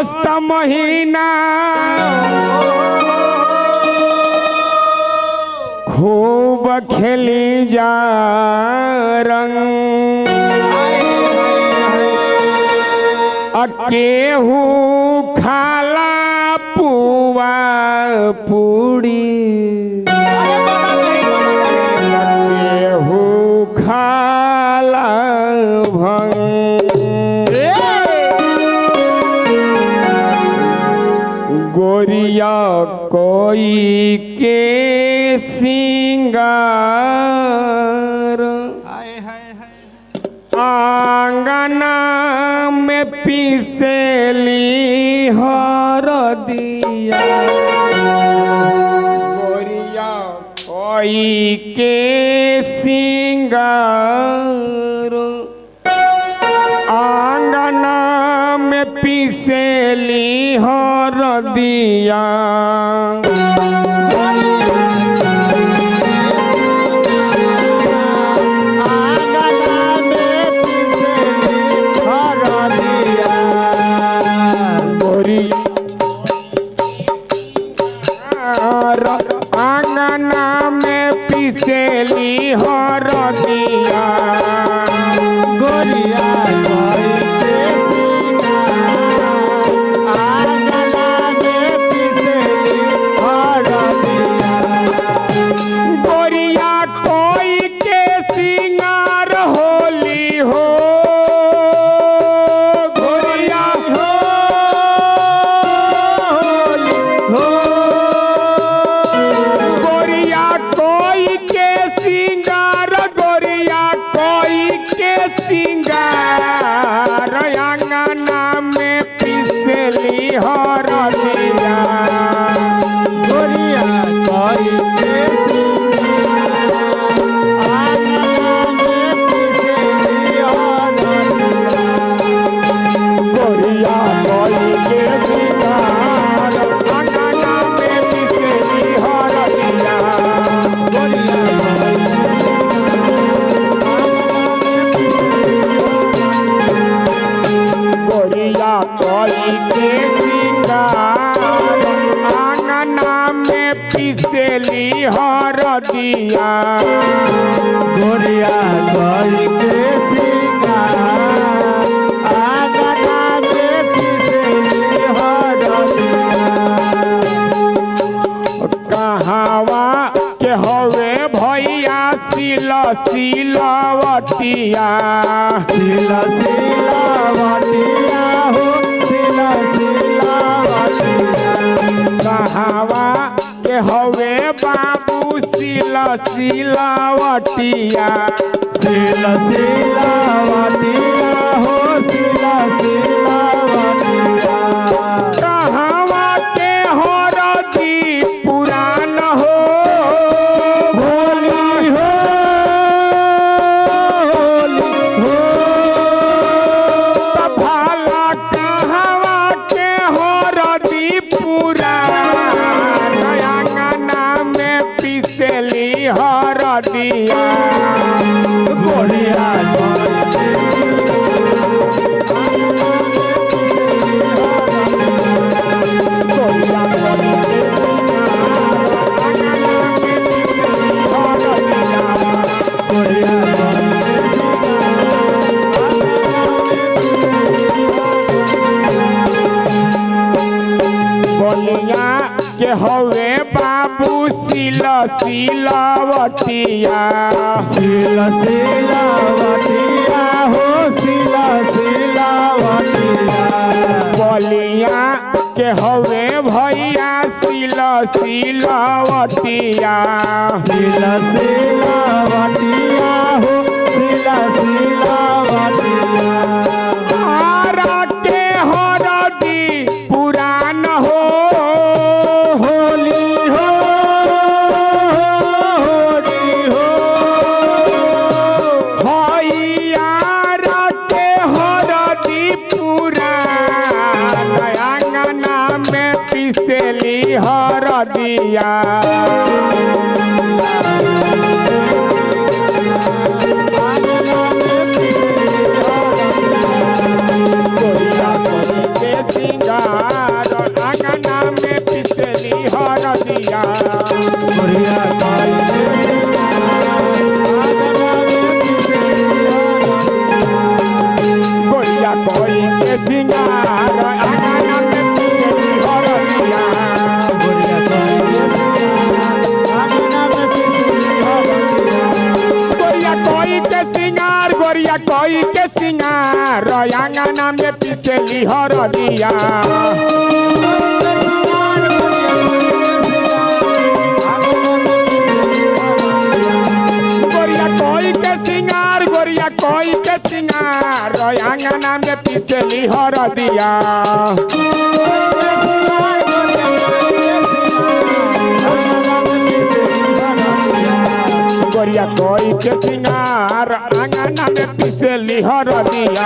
मस्त महीना खूब खेली जा रंग केहू खाला पुआ पूड़ी केहू खाला भंग गोरिया कोई के सिंगार आंगना में पीसेली हरदिया गोरिया कोई के सिंगार आंगना में पीसेली हरदिया आंगना में पिसेली हरदिया गोरिया आंगना में पिसेली हरदिया गोरिया कोई के सिंगार होली हो गोरिया सिंगार आंगना में पिसली हरदिया गोरिया कोई के सिंगार आंगना में पिसली हरदिया गोरिया कोई के सिंगार आंगना में पिसेली हरदिया गोरिया कोई के सिंगार आंगना में पिसेली हरदिया कहावा के हवे भैया सिलवटिया सिलवटिया हो सिलवटिया कहावा के हवे बाबू सिलवटिया सिलवटिया हो सिलवटिया कहावा के हरदी पुरान हो हरदिया गोरिया बोलिया के हवे बाबू सिलवटिया सिलवटिया हो सिलवटिया बोलिया के हवे भैया सिलवटिया सिलवटिया हो सिलवटिया हरा के हरदी पुरान हो पिसेली हरदिया गोरिया कोई के सिंगार कोई के सिंगार अंगना में पिसेली हरदिया गोरिया कोई के सिंगार गोरिया कोई के सिंगार अंगना में पिसेली हरदिया गोरिया कोई के सिंगार गोरिया कोई के सिंगार अंगना में पिसेली हरदिया गोरिया कोई के सिंगार अंगना में पिसेली हरदिया